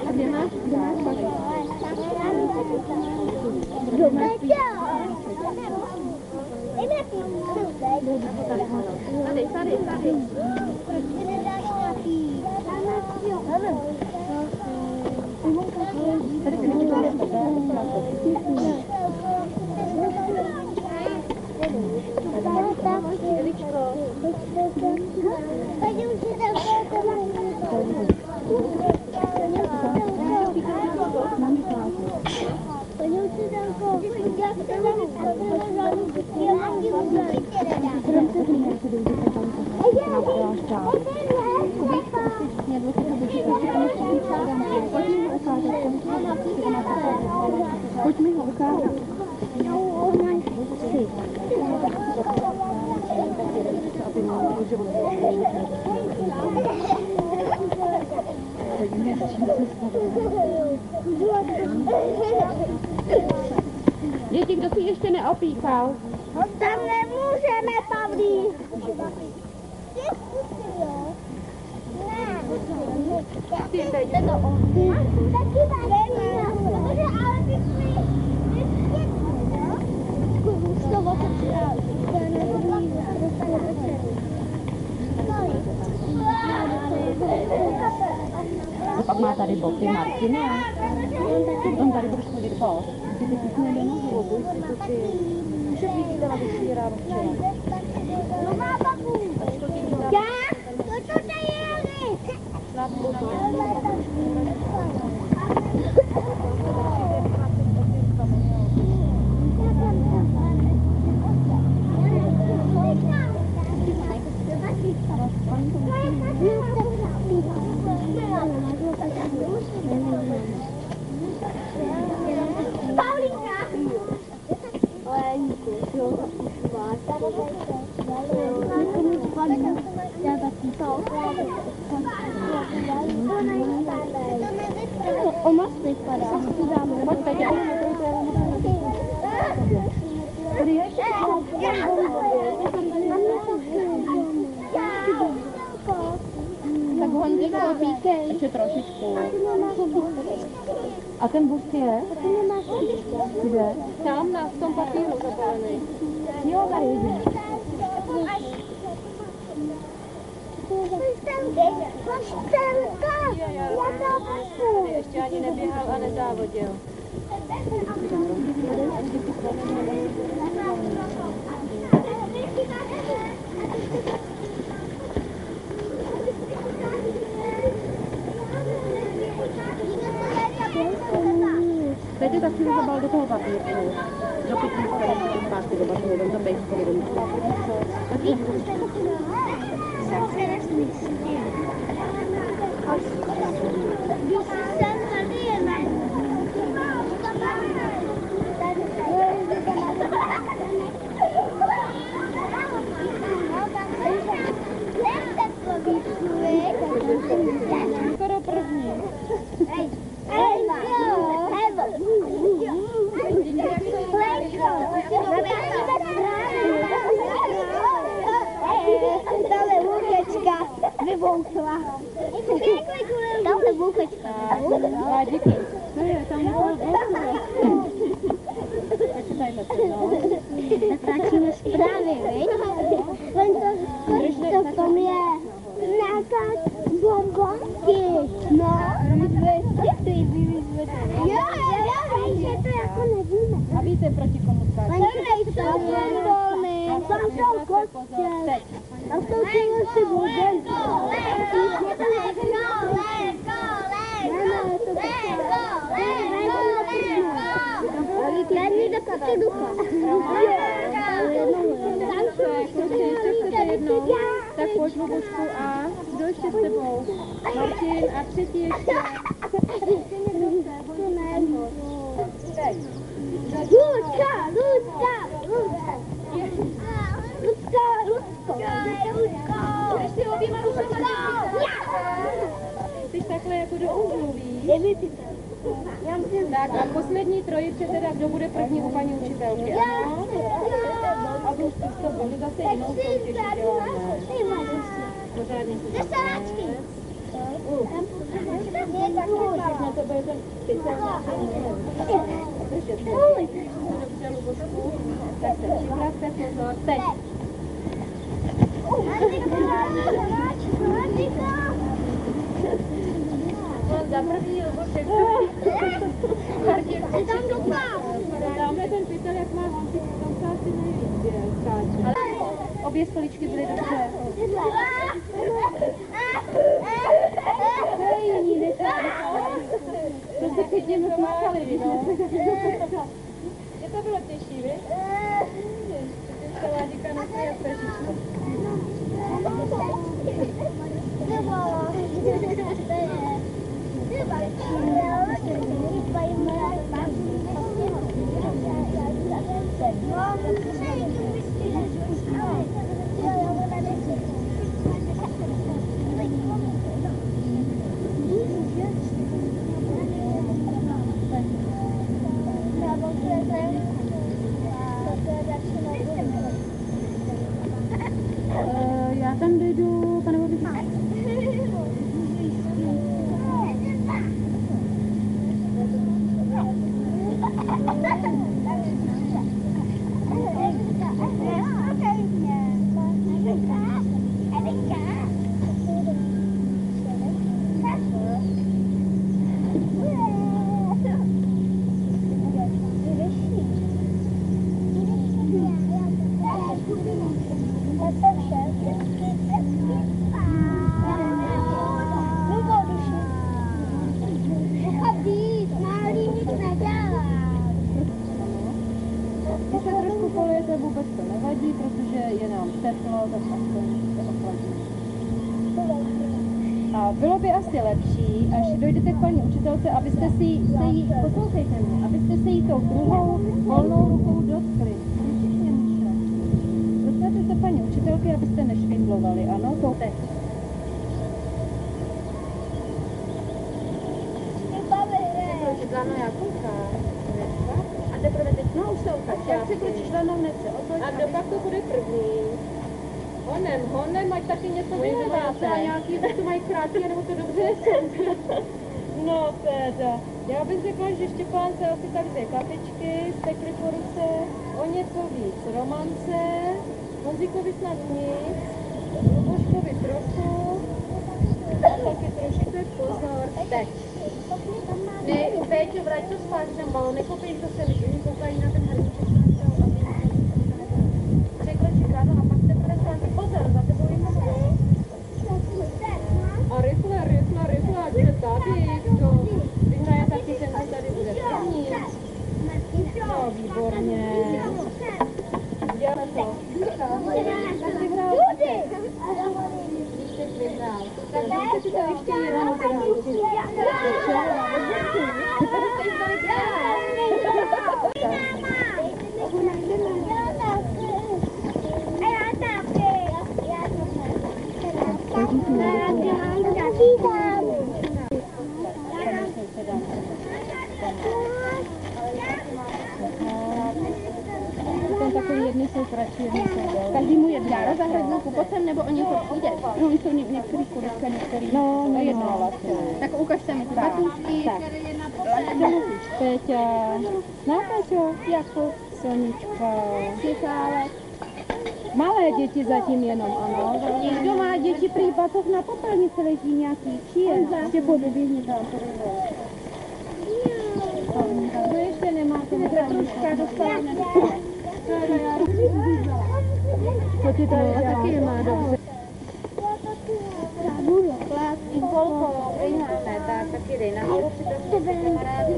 A kde máš? Tady. Pojď mi ho ukázat. Děti, kdo si ještě neopíkal? Tam nemůžeme, Pavlí. Pak má tady boty Martina. On tady budeš chodit bos. Ty písne do nohu. Může být teda vysírám včera. Já? To co tady je? Tak Honzíku, píkej. Ještě trošičku. A ten bus je? Kde? Tam v tom papíru zapalený. Jo, tady vidím. Ještě ani neběhal a nezávodil. Teď tak si ho zabal do toho papírku. Do pitníku, tady si tím pásky do basu, do pejsku, do skoro první. Tahle vůkečka vybouchla. Tahle vůkečka. A díky. To je, tam natáčíme zprávy, viď? To v tom je nějaká bonbonky. No. Jo, že to jako nevíme. A víte, proti komu skáče? Tam nejsou bonbony, tam jsou kostě. Tam jsou ty bonbonky. Není do kapky ducha. Tak pojď, Lubušku, a kdo ještě s tebou? Martin a třetí ještě. Ještě oběma rušama. Ty jsi takhle jako do úhlu, víš? Tak a poslední trojice teda, kdo bude první u paní učitelky, ano? A budu to zase jinou soutěž dělat. pořádně se Desáčky. na to bude ten pytel držet. Dobře, Lubošku. Tak se připravte, pozor. Teď. Za první Lubošek. Dáme ten pytel, jak má on, tam se asi nejvíc skáče. Obě stoličky byly dobře. Hej, jiný nechali. To se pěkně mrkali, no. Je to bylo těžší, víš? Ta Ládika nosí jak pežička. Já tam dojdu, pane Bobičku. Když se trošku polijete, vůbec to nevadí, protože je nám teplo, tak aspoň se ochladí. A bylo by asi lepší, až dojdete k paní učitelce, abyste se jí, poslouchejte mě, abyste se jí tou druhou volnou rukou dotkli. Dotkněte se paní učitelky, abyste nešvindlovali, ano, to teď. Ano, já koukám. A teprve teď, no už se ukáž. Jak překročíš lanou, hned se otoč. A kdo pak to bude první? Honem, ať taky něco vyhledáte. A nějaký, to mají krátky, nebo to dobře jsou. No teda. Já bych řekla, že Štěpánce asi tak 2 kapičky, pekli po ruce, o něco víc romance, Honzíkovi snad nic, Luboškovi trochu, a taky trošku pozor, teď. Ne, Péťo, vrať to spát, ten balon, nekopej to sem, oni koukají na ten hrníček. Překročí ráno a pak teprve spát, pozor, za tebou jim nemůže. A rychle, ať se tady, kdo vyhraje taky ten, kdo tady bude první. No, výborně. Děláme to. Tak vyhrál. Líšek vyhrál. Tak dáte si to ještě jednou. Tam takový jedny jsou kratší, jedny jsou delší. Každému jedno. Já zahradníku potom, nebo o něco přijde. No, jsou některý kulička, některý. No, jedno vlastně. Tak ukažte mi ty batůžky. Tak. Péťa. No, Péťo, jako Sonička. Cicálek. Malé děti zatím jenom, ano. Kdo má děti prý batoh na popelnici leží nějaký, či je? Ještě poběhni tam, to ještě nemáte, Petruška dostala co ti to taky má dobře. Inkolko, vyhráme, tak taky dej nahoru, připravte se kamarády.